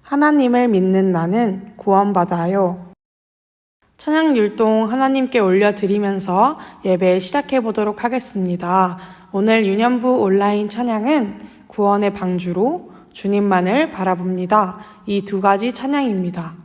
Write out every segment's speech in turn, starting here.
하나님을 믿는 나는 구원받아요. 찬양 율동 하나님께 올려드리면서 예배 시작해 보도록 하겠습니다. 오늘 유년부 온라인 찬양은 구원의 방주로 주님만을 바라봅니다. 이 두 가지 찬양입니다.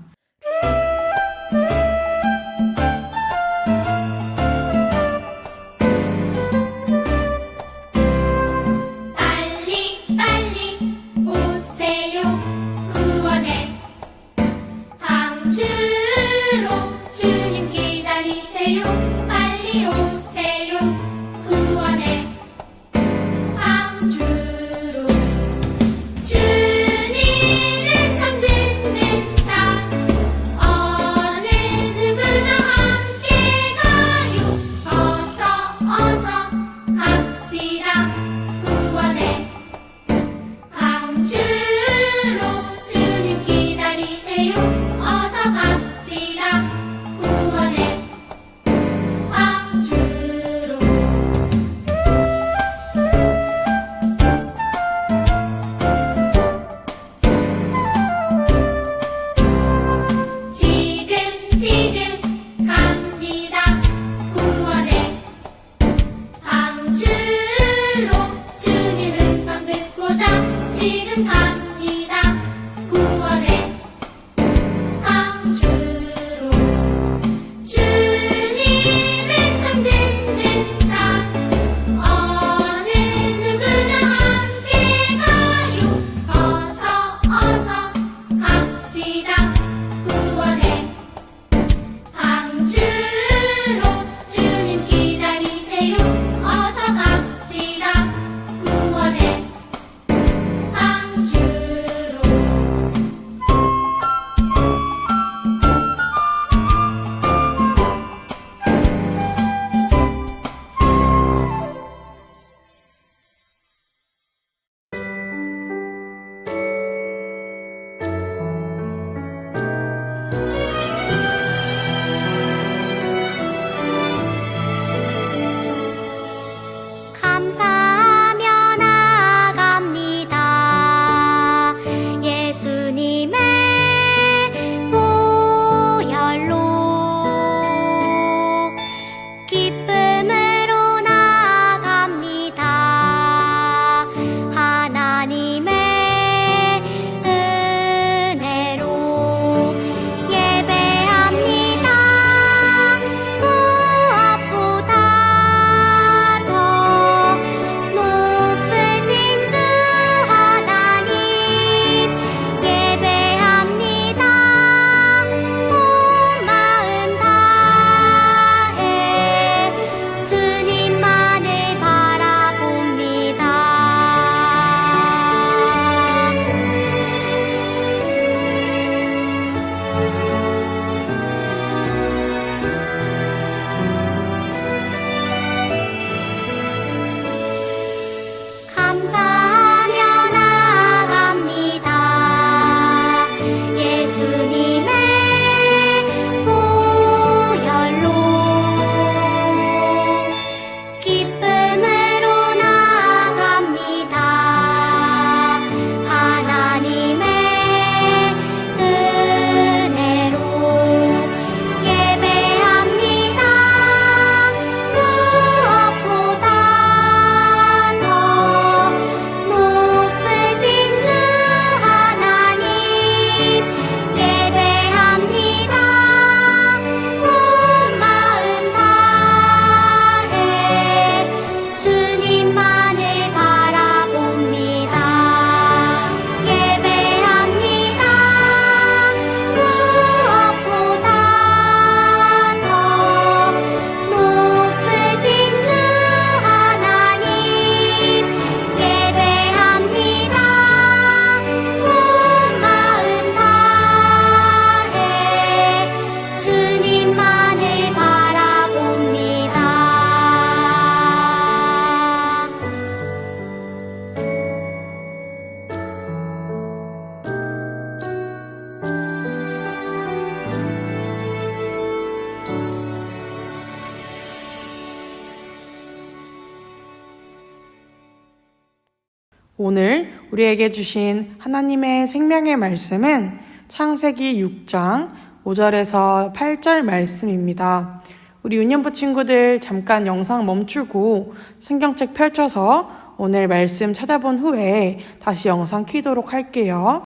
오늘 우리에게 주신 하나님의 생명의 말씀은 창세기 6장 5절에서 8절 말씀입니다. 우리 유년부 친구들 잠깐 영상 멈추고 성경책 펼쳐서 오늘 말씀 찾아본 후에 다시 영상 켜도록 할게요.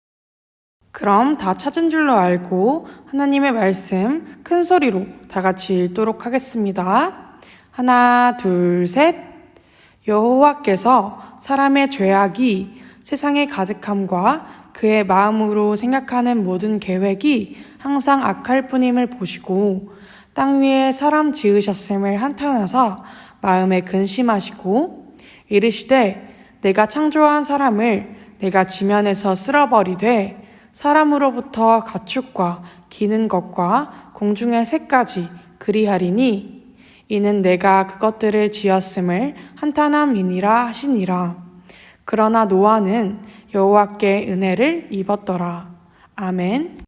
그럼 다 찾은 줄로 알고 하나님의 말씀 큰 소리로 다 같이 읽도록 하겠습니다. 하나, 둘, 셋. 여호와께서 사람의 죄악이 세상에 가득함과 그의 마음으로 생각하는 모든 계획이 항상 악할 뿐임을 보시고 땅 위에 사람 지으셨음을 한탄하사 마음에 근심하시고 이르시되 내가 창조한 사람을 내가 지면에서 쓸어버리되 사람으로부터 가축과 기는 것과 공중의 새까지 그리하리니 이는 내가 그것들을 지었음을 한탄함이니라 하시니라. 그러나 노아는 여호와께 은혜를 입었더라. 아멘.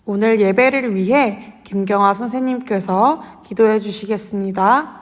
오늘 예배를 위해 김경아 선생님께서 기도해 주시겠습니다.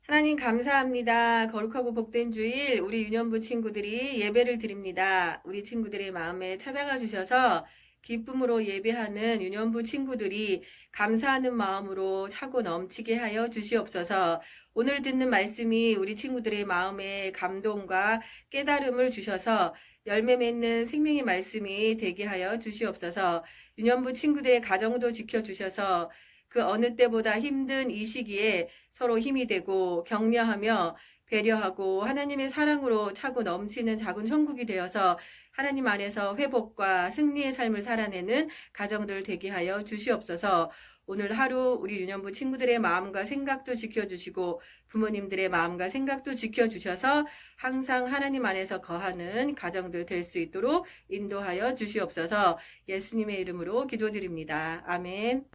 하나님 감사합니다. 거룩하고 복된 주일 우리 유년부 친구들이 예배를 드립니다. 우리 친구들의 마음에 찾아가 주셔서 기쁨으로 예배하는 유년부 친구들이 감사하는 마음으로 차고 넘치게 하여 주시옵소서. 오늘 듣는 말씀이 우리 친구들의 마음에 감동과 깨달음을 주셔서 열매 맺는 생명의 말씀이 되게 하여 주시옵소서. 유년부 친구들의 가정도 지켜주셔서 그 어느 때보다 힘든 이 시기에 서로 힘이 되고 격려하며 배려하고 하나님의 사랑으로 차고 넘치는 작은 천국이 되어서 하나님 안에서 회복과 승리의 삶을 살아내는 가정들 되게 하여 주시옵소서. 오늘 하루 우리 유년부 친구들의 마음과 생각도 지켜주시고 부모님들의 마음과 생각도 지켜주셔서 항상 하나님 안에서 거하는 가정들 될 수 있도록 인도하여 주시옵소서. 예수님의 이름으로 기도드립니다. 아멘.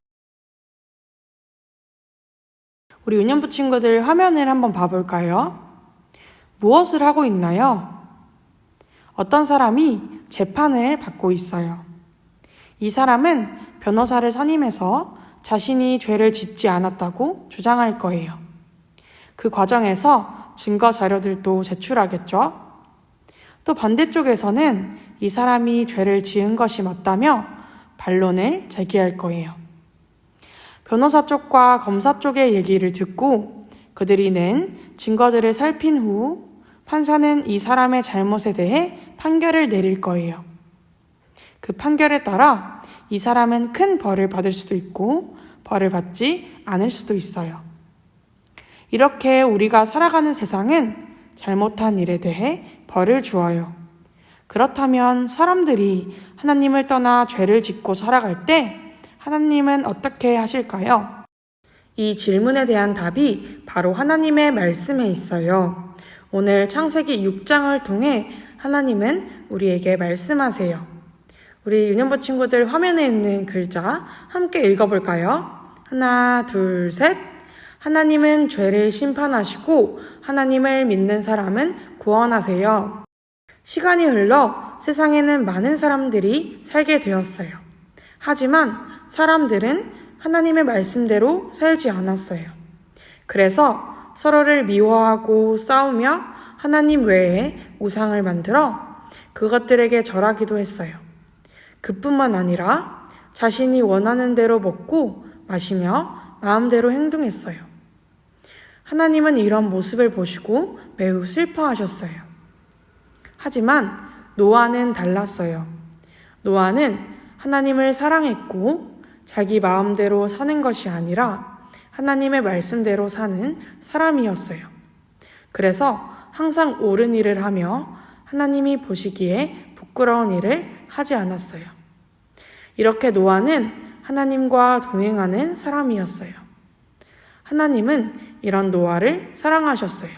우리 유년부 친구들 화면을 한번 봐볼까요? 무엇을 하고 있나요? 어떤 사람이 재판을 받고 있어요. 이 사람은 변호사를 선임해서 자신이 죄를 짓지 않았다고 주장할 거예요. 그 과정에서 증거 자료들도 제출하겠죠? 또 반대쪽에서는 이 사람이 죄를 지은 것이 맞다며 반론을 제기할 거예요. 변호사 쪽과 검사 쪽의 얘기를 듣고 그들이 낸 증거들을 살핀 후 판사는 이 사람의 잘못에 대해 판결을 내릴 거예요. 그 판결에 따라 이 사람은 큰 벌을 받을 수도 있고 벌을 받지 않을 수도 있어요. 이렇게 우리가 살아가는 세상은 잘못한 일에 대해 벌을 주어요. 그렇다면 사람들이 하나님을 떠나 죄를 짓고 살아갈 때 하나님은 어떻게 하실까요? 이 질문에 대한 답이 바로 하나님의 말씀에 있어요. 오늘 창세기 6장을 통해 하나님은 우리에게 말씀하세요. 우리 유년부 친구들 화면에 있는 글자 함께 읽어볼까요? 하나, 둘, 셋. 하나님은 죄를 심판하시고 하나님을 믿는 사람은 구원하세요. 시간이 흘러 세상에는 많은 사람들이 살게 되었어요. 하지만 사람들은 하나님의 말씀대로 살지 않았어요. 그래서 서로를 미워하고 싸우며 하나님 외에 우상을 만들어 그것들에게 절하기도 했어요. 그뿐만 아니라 자신이 원하는 대로 먹고 마시며 마음대로 행동했어요. 하나님은 이런 모습을 보시고 매우 슬퍼하셨어요. 하지만 노아는 달랐어요. 노아는 하나님을 사랑했고 자기 마음대로 사는 것이 아니라 하나님의 말씀대로 사는 사람이었어요. 그래서 항상 옳은 일을 하며 하나님이 보시기에 부끄러운 일을 하지 않았어요. 이렇게 노아는 하나님과 동행하는 사람이었어요. 하나님은 이런 노아를 사랑하셨어요.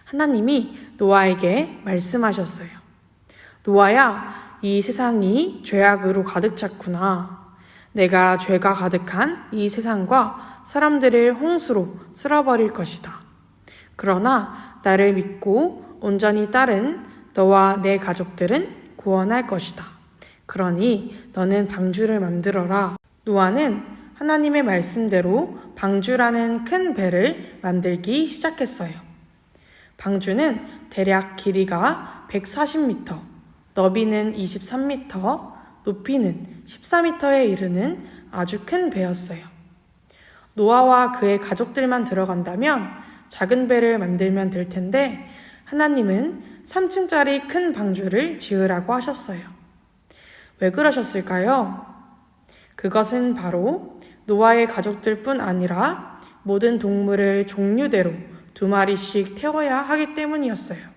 하나님이 노아에게 말씀하셨어요. 노아야, 이 세상이 죄악으로 가득 찼구나. 내가 죄가 가득한 이 세상과 사람들을 홍수로 쓸어버릴 것이다. 그러나 나를 믿고 온전히 따른 너와 내 가족들은 구원할 것이다. 그러니 너는 방주를 만들어라. 노아는 하나님의 말씀대로 방주라는 큰 배를 만들기 시작했어요. 방주는 대략 길이가 140m, 너비는 23m, 높이는 14m에 이르는 아주 큰 배였어요. 노아와 그의 가족들만 들어간다면 작은 배를 만들면 될 텐데 하나님은 3층짜리 큰 방주를 지으라고 하셨어요. 왜 그러셨을까요? 그것은 바로 노아의 가족들뿐 아니라 모든 동물을 종류대로 2마리씩 태워야 하기 때문이었어요.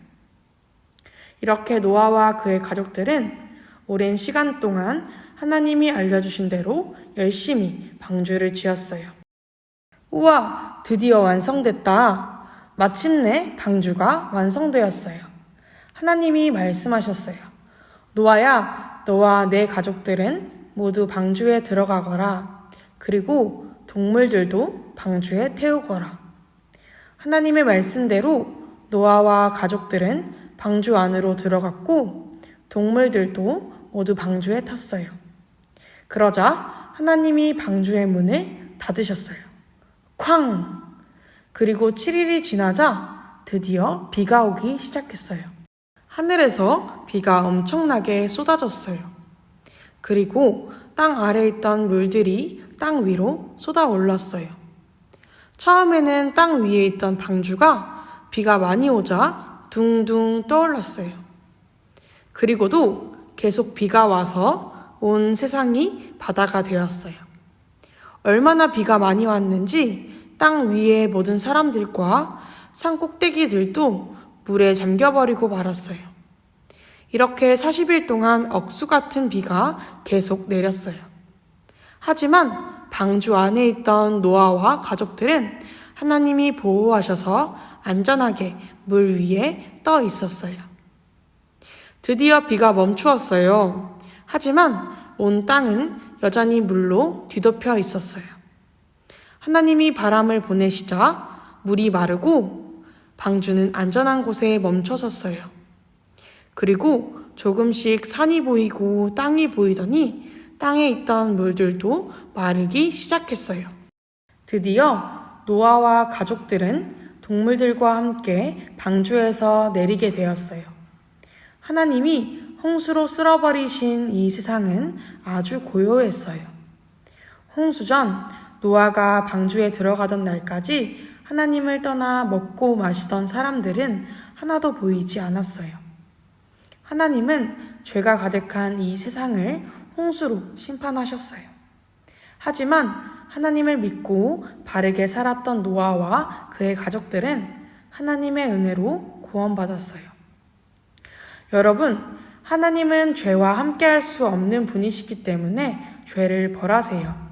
이렇게 노아와 그의 가족들은 오랜 시간 동안 하나님이 알려주신 대로 열심히 방주를 지었어요. 우와, 드디어 완성됐다. 마침내 방주가 완성되었어요. 하나님이 말씀하셨어요. 노아야, 너와 내 가족들은 모두 방주에 들어가거라. 그리고 동물들도 방주에 태우거라. 하나님의 말씀대로 노아와 가족들은 방주 안으로 들어갔고 동물들도 모두 방주에 탔어요. 그러자 하나님이 방주의 문을 닫으셨어요. 쾅! 그리고 7일이 지나자 드디어 비가 오기 시작했어요. 하늘에서 비가 엄청나게 쏟아졌어요. 그리고 땅 아래에 있던 물들이 땅 위로 쏟아올랐어요. 처음에는 땅 위에 있던 방주가 비가 많이 오자 둥둥 떠올랐어요. 그리고도 계속 비가 와서 온 세상이 바다가 되었어요. 얼마나 비가 많이 왔는지 땅 위의 모든 사람들과 산 꼭대기들도 물에 잠겨버리고 말았어요. 이렇게 40일 동안 억수 같은 비가 계속 내렸어요. 하지만 방주 안에 있던 노아와 가족들은 하나님이 보호하셔서 안전하게 물 위에 떠 있었어요. 드디어 비가 멈추었어요. 하지만 온 땅은 여전히 물로 뒤덮여 있었어요. 하나님이 바람을 보내시자 물이 마르고 방주는 안전한 곳에 멈춰섰어요. 그리고 조금씩 산이 보이고 땅이 보이더니 땅에 있던 물들도 마르기 시작했어요. 드디어 노아와 가족들은 동물들과 함께 방주에서 내리게 되었어요. 하나님이 홍수로 쓸어버리신 이 세상은 아주 고요했어요. 홍수 전 노아가 방주에 들어가던 날까지 하나님을 떠나 먹고 마시던 사람들은 하나도 보이지 않았어요. 하나님은 죄가 가득한 이 세상을 홍수로 심판하셨어요. 하지만 하나님을 믿고 바르게 살았던 노아와 그의 가족들은 하나님의 은혜로 구원받았어요. 여러분, 하나님은 죄와 함께할 수 없는 분이시기 때문에 죄를 벌하세요.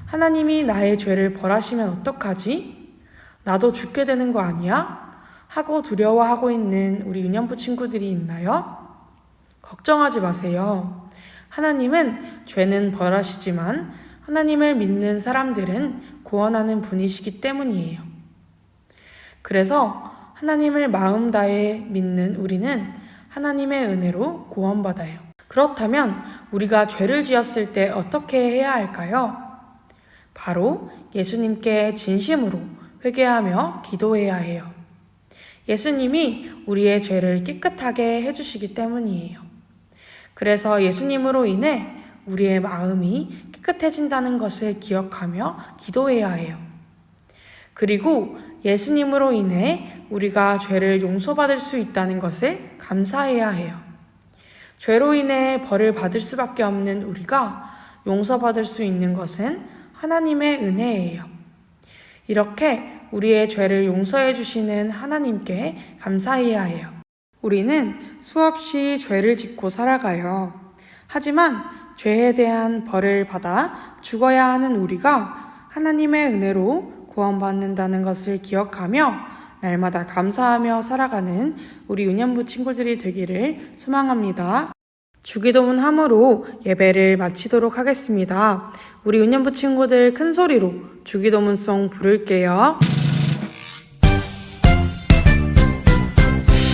하나님이 나의 죄를 벌하시면 어떡하지? 나도 죽게 되는 거 아니야? 하고 두려워하고 있는 우리 유년부 친구들이 있나요? 걱정하지 마세요. 하나님은 죄는 벌하시지만 하나님을 믿는 사람들은 구원하는 분이시기 때문이에요. 그래서 하나님을 마음 다해 믿는 우리는 하나님의 은혜로 구원받아요. 그렇다면 우리가 죄를 지었을 때 어떻게 해야 할까요? 바로 예수님께 진심으로 회개하며 기도해야 해요. 예수님이 우리의 죄를 깨끗하게 해주시기 때문이에요. 그래서 예수님으로 인해 우리의 마음이 깨끗해진다는 것을 기억하며 기도해야 해요. 그리고 예수님으로 인해 우리가 죄를 용서받을 수 있다는 것을 감사해야 해요. 죄로 인해 벌을 받을 수밖에 없는 우리가 용서받을 수 있는 것은 하나님의 은혜예요. 이렇게 우리의 죄를 용서해 주시는 하나님께 감사해야 해요. 우리는 수없이 죄를 짓고 살아가요. 하지만 죄에 대한 벌을 받아 죽어야 하는 우리가 하나님의 은혜로 구원받는다는 것을 기억하며 날마다 감사하며 살아가는 우리 유년부 친구들이 되기를 소망합니다. 주기도문 함으로 예배를 마치도록 하겠습니다. 우리 유년부 친구들 큰 소리로 주기도문송 부를게요.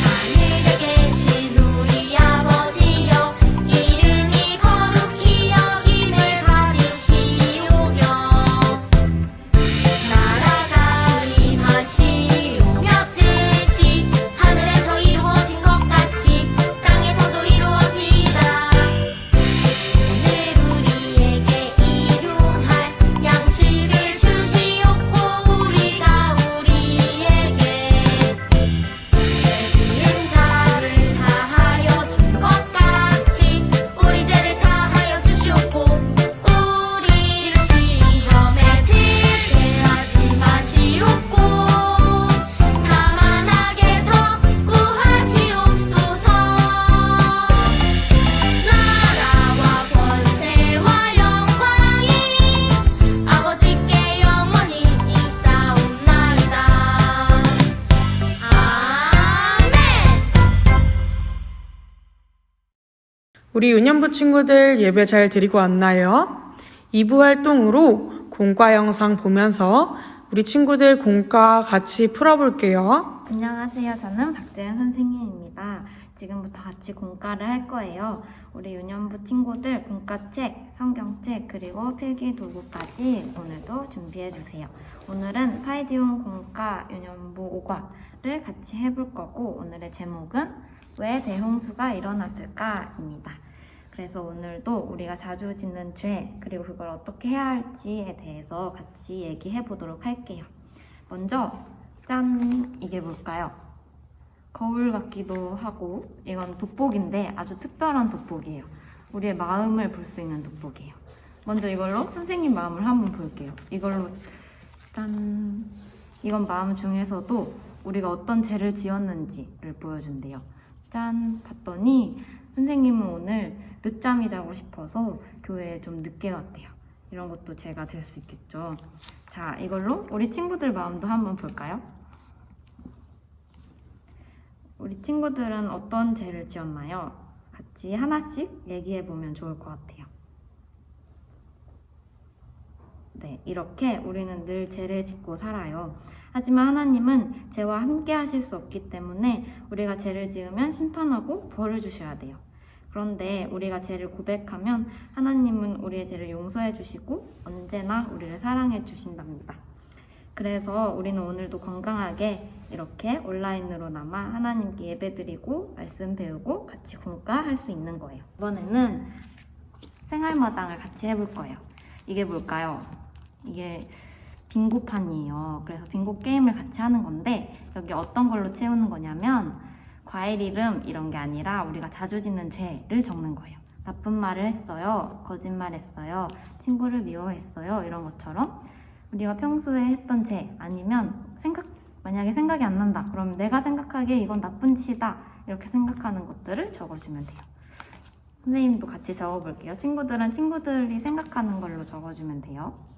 하늘에 계신 우리 아버지여, 이름이 거룩히 여김을 받으시오며, 나라가 임하시오며, 뜻이 하늘에서 이루어진 것 같이 우리 유년부 친구들 예배 잘 드리고 왔나요? 2부 활동으로 공과 영상 보면서 우리 친구들 공과 같이 풀어볼게요. 안녕하세요. 저는 박재현 선생님입니다. 지금부터 같이 공과를 할 거예요. 우리 유년부 친구들 공과책, 성경책, 그리고 필기 도구까지 오늘도 준비해 주세요. 오늘은 파이디온 공과 유년부 5과를 같이 해볼 거고, 오늘의 제목은 왜 대홍수가 일어났을까입니다. 그래서 오늘도 우리가 자주 짓는 죄, 그리고 그걸 어떻게 해야 할지에 대해서 같이 얘기해 보도록 할게요. 먼저 짠! 이게 뭘까요? 거울 같기도 하고, 이건 돋보기인데 아주 특별한 돋보기예요. 우리의 마음을 볼 수 있는 돋보기예요. 먼저 이걸로 선생님 마음을 한번 볼게요. 이걸로 짠! 이건 마음 중에서도 우리가 어떤 죄를 지었는지를 보여준대요. 짠! 봤더니 선생님은 오늘 늦잠이 자고 싶어서 교회에 좀 늦게 왔대요. 이런 것도 죄가 될 수 있겠죠. 자, 이걸로 우리 친구들 마음도 한번 볼까요? 우리 친구들은 어떤 죄를 지었나요? 같이 하나씩 얘기해 보면 좋을 것 같아요. 네, 이렇게 우리는 늘 죄를 짓고 살아요. 하지만 하나님은 죄와 함께 하실 수 없기 때문에 우리가 죄를 지으면 심판하고 벌을 주셔야 돼요. 그런데 우리가 죄를 고백하면 하나님은 우리의 죄를 용서해 주시고 언제나 우리를 사랑해 주신답니다. 그래서 우리는 오늘도 건강하게 이렇게 온라인으로나마 하나님께 예배드리고 말씀 배우고 같이 공과할 수 있는 거예요. 이번에는 생활마당을 같이 해볼 거예요. 이게 뭘까요? 이게 빙고판이에요. 그래서 빙고 게임을 같이 하는 건데, 여기 어떤 걸로 채우는 거냐면 과일 이름 이런 게 아니라 우리가 자주 짓는 죄를 적는 거예요. 나쁜 말을 했어요, 거짓말 했어요, 친구를 미워했어요, 이런 것처럼 우리가 평소에 했던 죄, 아니면 만약에 생각이 안 난다 그러면 내가 생각하기에 이건 나쁜 짓이다 이렇게 생각하는 것들을 적어주면 돼요. 선생님도 같이 적어볼게요. 친구들은 친구들이 생각하는 걸로 적어주면 돼요.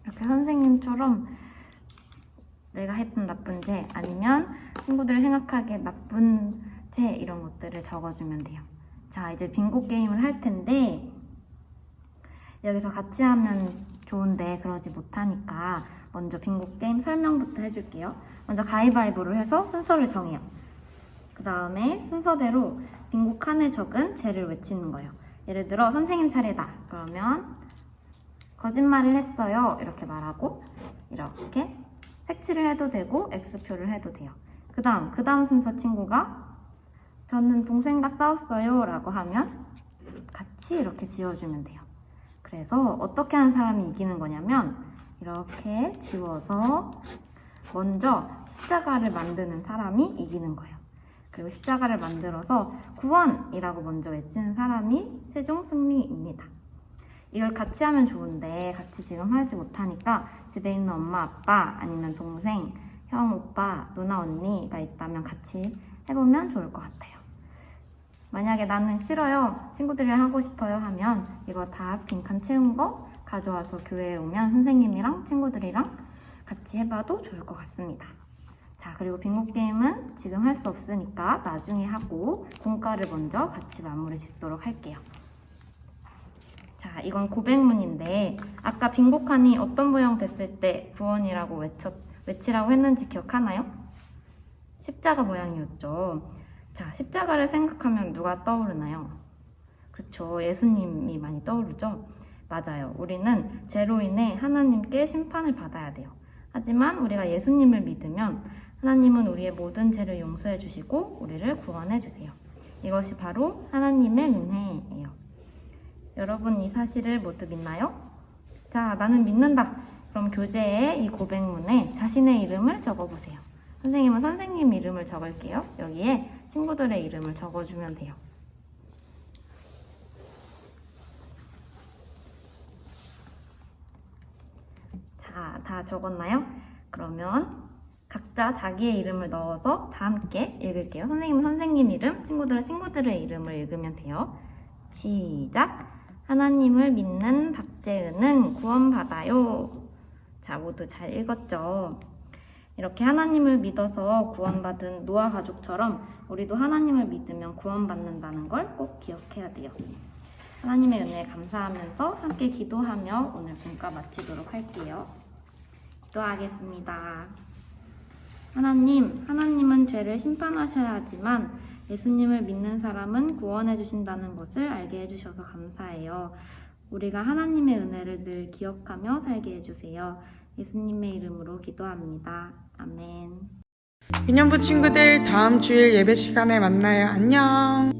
이렇게 선생님처럼 내가 했던 나쁜 죄, 아니면 친구들이 생각하기에 나쁜 죄, 이런 것들을 적어주면 돼요. 자, 이제 빙고 게임을 할 텐데, 여기서 같이 하면 좋은데 그러지 못하니까 먼저 빙고 게임 설명부터 해줄게요. 먼저 가위바위보를 해서 순서를 정해요. 그 다음에 순서대로 빙고 칸에 적은 죄를 외치는 거예요. 예를 들어 선생님 차례다 그러면 거짓말을 했어요 이렇게 말하고, 이렇게 색칠을 해도 되고 X표를 해도 돼요. 그 다음 순서 친구가 저는 동생과 싸웠어요 라고 하면 같이 이렇게 지워주면 돼요. 그래서 어떻게 하는 사람이 이기는 거냐면, 이렇게 지워서 먼저 십자가를 만드는 사람이 이기는 거예요. 그리고 십자가를 만들어서 구원이라고 먼저 외치는 사람이 최종 승리입니다. 이걸 같이 하면 좋은데 같이 지금 하지 못하니까 집에 있는 엄마, 아빠, 아니면 동생, 형, 오빠, 누나, 언니가 있다면 같이 해보면 좋을 것 같아요. 만약에 나는 싫어요, 친구들이랑 하고 싶어요 하면 이거 다 빈칸 채운 거 가져와서 교회에 오면 선생님이랑 친구들이랑 같이 해봐도 좋을 것 같습니다. 자, 그리고 빙고 게임은 지금 할 수 없으니까 나중에 하고 공과를 먼저 같이 마무리 짓도록 할게요. 자, 이건 고백문인데 아까 빙고 칸이 어떤 모양 됐을 때 구원이라고 외치라고 했는지 기억하나요? 십자가 모양이었죠. 자, 십자가를 생각하면 누가 떠오르나요? 그쵸, 예수님이 많이 떠오르죠? 맞아요. 우리는 죄로 인해 하나님께 심판을 받아야 돼요. 하지만 우리가 예수님을 믿으면 하나님은 우리의 모든 죄를 용서해 주시고 우리를 구원해 주세요. 이것이 바로 하나님의 은혜예요. 여러분 이 사실을 모두 믿나요? 자, 나는 믿는다. 그럼 교재에 이 고백문에 자신의 이름을 적어보세요. 선생님은 선생님 이름을 적을게요. 여기에 친구들의 이름을 적어주면 돼요. 자, 다 적었나요? 그러면 각자 자기의 이름을 넣어서 다 함께 읽을게요. 선생님은 선생님 이름, 친구들은 친구들의 이름을 읽으면 돼요. 시작! 하나님을 믿는 박재은은 구원받아요. 자, 모두 잘 읽었죠? 이렇게 하나님을 믿어서 구원받은 노아 가족처럼 우리도 하나님을 믿으면 구원받는다는 걸 꼭 기억해야 돼요. 하나님의 은혜에 감사하면서 함께 기도하며 오늘 분과 마치도록 할게요. 기도하겠습니다. 하나님은 죄를 심판하셔야 하지만 예수님을 믿는 사람은 구원해 주신다는 것을 알게 해주셔서 감사해요. 우리가 하나님의 은혜를 늘 기억하며 살게 해주세요. 예수님의 이름으로 기도합니다. 아멘. 유년부 친구들 다음 주일 예배 시간에 만나요. 안녕.